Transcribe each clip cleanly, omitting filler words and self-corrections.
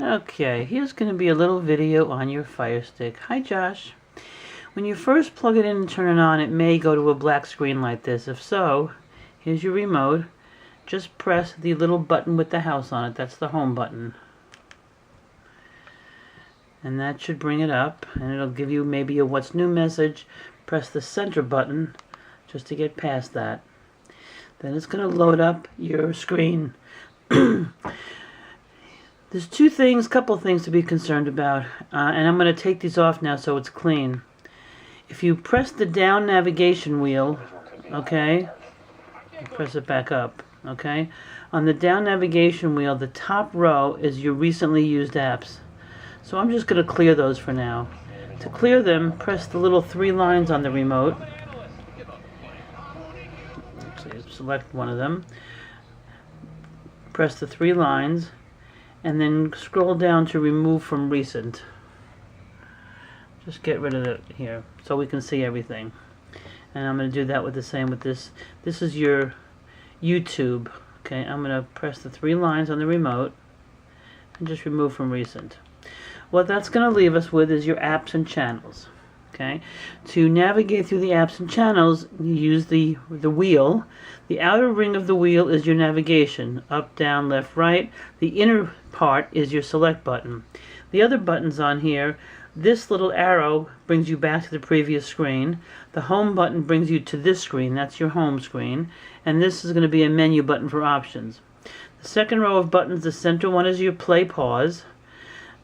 Okay, here's going to be a little video on your Fire Stick. Hi Josh. When you first plug it in and turn it on, it may go to a black screen like this. If so, here's your remote. Just press the little button with the house on it. That's the home button. And that should bring it up, and it'll give you maybe a what's new message. Press the center button just to get past that. Then it's going to load up your screen. There's couple things to be concerned about, and I'm going to take these off now so it's clean. If you press the down navigation wheel, okay, press it back up, okay, on the down navigation wheel, the top row is your recently used apps. So I'm just going to clear those for now. To clear them, press the little 3 lines on the remote. Actually, select one of them. Press the 3 lines. And then scroll down to remove from recent. Just get rid of it here so we can see everything. And I'm going to do that with the same with this. This is your YouTube. Okay, I'm going to press the 3 lines on the remote and just remove from recent. What that's going to leave us with is your apps and channels. Okay, to navigate through the apps and channels, you use the wheel. The outer ring of the wheel is your navigation, up, down, left, right. The inner part is your select button. The other buttons on here, this little arrow brings you back to the previous screen. The home button brings you to this screen, that's your home screen. And this is going to be a menu button for options. The second row of buttons, the center one is your play pause.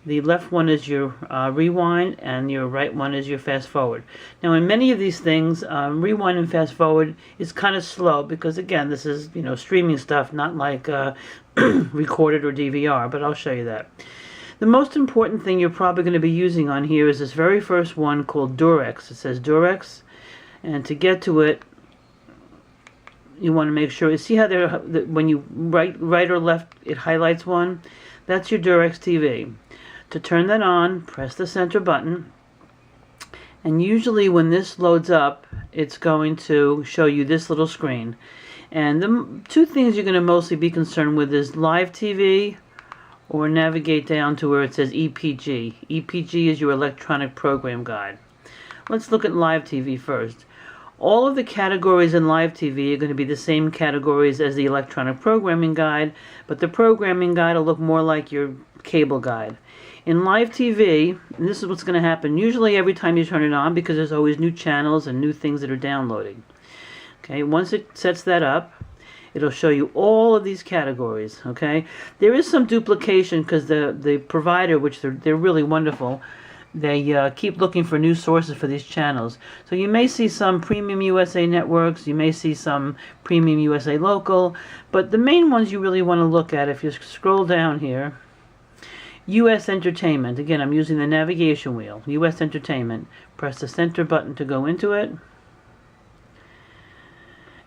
The left one is your rewind, and your right one is your fast forward. Now, in many of these things, rewind and fast forward is kind of slow because, again, this is streaming stuff, not like recorded or DVR. But I'll show you that. The most important thing you're probably going to be using on here is this very first one called Durex. It says Durex, and to get to it, you want to make sure. You see how there, when you right or left, it highlights one. That's your DurexTV. To turn that on, press the center button, and usually when this loads up, it's going to show you this little screen. And the 2 things you're going to mostly be concerned with is live TV, or navigate down to where it says EPG. EPG is your electronic program guide. Let's look at live TV first. All of the categories in live TV are going to be the same categories as the electronic programming guide, but the programming guide will look more like your cable guide. In live TV, and this is what's going to happen usually every time you turn it on, because there's always new channels and new things that are downloading. Okay, once it sets that up, it'll show you all of these categories. Okay, there is some duplication because the provider, which they're really wonderful, they keep looking for new sources for these channels. So you may see some Premium USA networks, you may see some Premium USA Local, but the main ones you really want to look at, if you scroll down here, U.S. Entertainment. Again, I'm using the navigation wheel. U.S. Entertainment. Press the center button to go into it.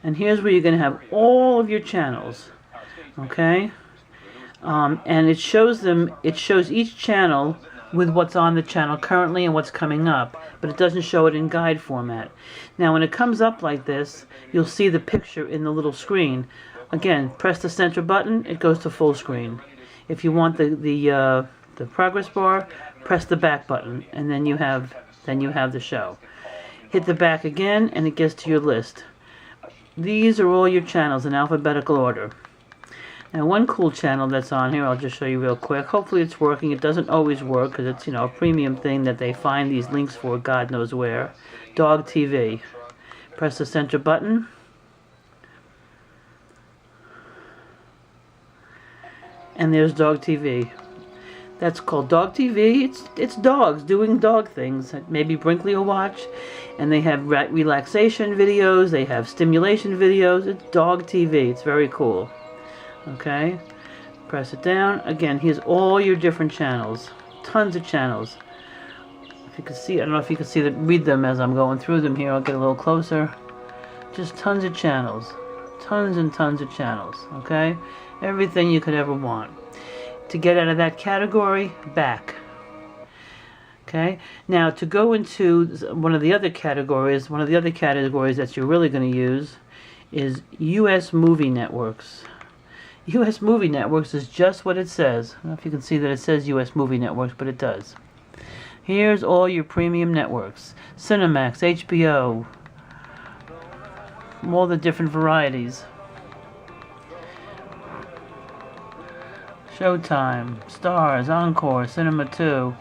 And here's where you're going to have all of your channels. Okay? And it shows each channel with what's on the channel currently and what's coming up, but it doesn't show it in guide format. Now, when it comes up like this, you'll see the picture in the little screen. Again, press the center button, it goes to full screen. If you want the progress bar, press the back button, and then you have the show. Hit the back again, and it gets to your list. These are all your channels in alphabetical order. Now, one cool channel that's on here, I'll just show you real quick. Hopefully it's working. It doesn't always work because it's a premium thing that they find these links for God knows where. Dog TV. Press the center button. And there's Dog TV. That's called Dog TV. It's dogs doing dog things. Maybe Brinkley will watch. And they have relaxation videos. They have stimulation videos. It's Dog TV. It's very cool. Okay. Press it down. Again, here's all your different channels. Tons of channels. If you can see, I don't know if you can see them, read them as I'm going through them here. I'll get a little closer. Just tons of channels. Tons and tons of channels. Okay. Everything you could ever want. To get out of that category, back. Okay, now to go into one of the other categories that you're really going to use is U.S. movie networks. US Movie Networks is just what it says. I don't know if you can see that it says US Movie Networks, but it does. Here's all your premium networks. Cinemax, HBO, all the different varieties. Showtime, Stars, Encore, Cinema 2.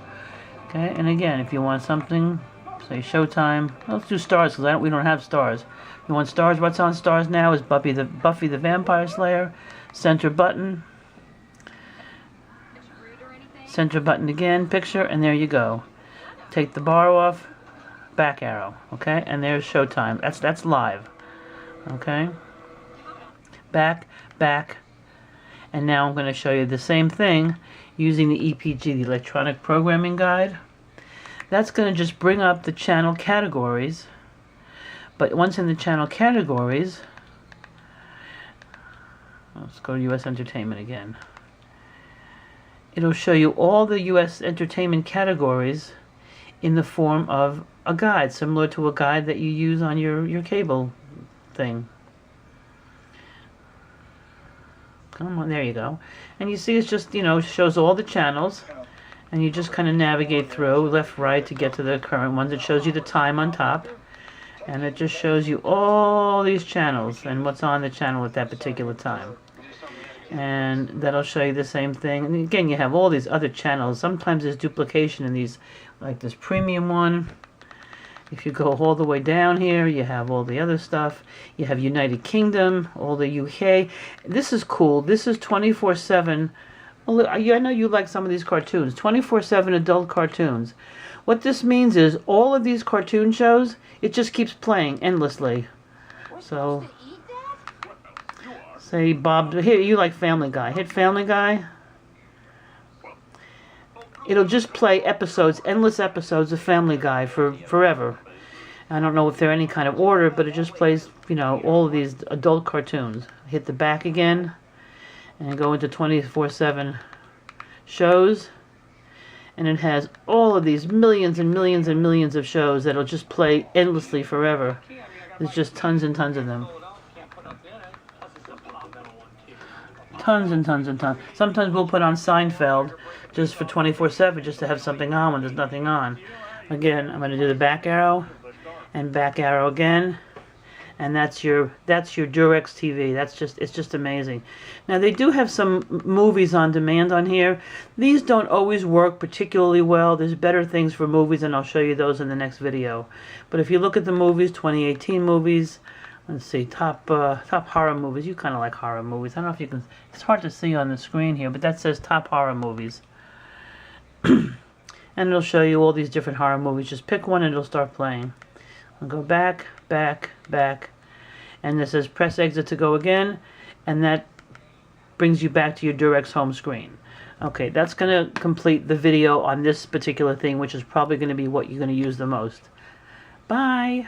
Okay, and again, if you want something, say Showtime. Let's do Stars because we don't have Stars. You want Stars? What's on Stars now is Buffy the Vampire Slayer. Center button. Center button again, picture, and there you go. Take the bar off, back arrow, okay? And there's Showtime. That's live, okay? Back, and now I'm going to show you the same thing using the EPG, the Electronic Programming Guide. That's going to just bring up the channel categories, but once in the channel categories, let's go to US Entertainment again. It'll show you all the US Entertainment categories in the form of a guide, similar to a guide that you use on your cable thing. Come on, there you go. And you see it's just, shows all the channels, and you just kind of navigate through left, right to get to the current ones. It shows you the time on top, and it just shows you all these channels and what's on the channel at that particular time. And that'll show you the same thing. And again, you have all these other channels. Sometimes there's duplication in these, like this premium one. If you go all the way down here, you have all the other stuff. You have United Kingdom, all the UK. This is cool. This is 24/7. Well, I know you like some of these cartoons. 24/7 adult cartoons. What this means is all of these cartoon shows, it just keeps playing endlessly. So, say Bob, here, you like Family Guy. Hit Family Guy. It'll just play episodes, endless episodes of Family Guy for forever. I don't know if they're any kind of order, but it just plays, all of these adult cartoons. Hit the back again, and go into 24/7 shows, and it has all of these millions and millions and millions of shows that'll just play endlessly forever. There's just tons and tons of them. Tons and tons and tons. Sometimes we'll put on Seinfeld just for 24/7, just to have something on when there's nothing on. Again, I'm going to do the back arrow and back arrow again, and that's your DurexTV. It's just amazing. Now they do have some movies on demand on here. These don't always work particularly well. There's better things for movies, and I'll show you those in the next video. But if you look at the movies, 2018 movies. Let's see, top horror movies. You kind of like horror movies. I don't know if you can. It's hard to see on the screen here, but that says top horror movies. And it'll show you all these different horror movies. Just pick one and it'll start playing. I'll go back, and this says press exit to go again, and that brings you back to your Durex home screen. Okay, that's going to complete the video on this particular thing, which is probably going to be what you're going to use the most. Bye!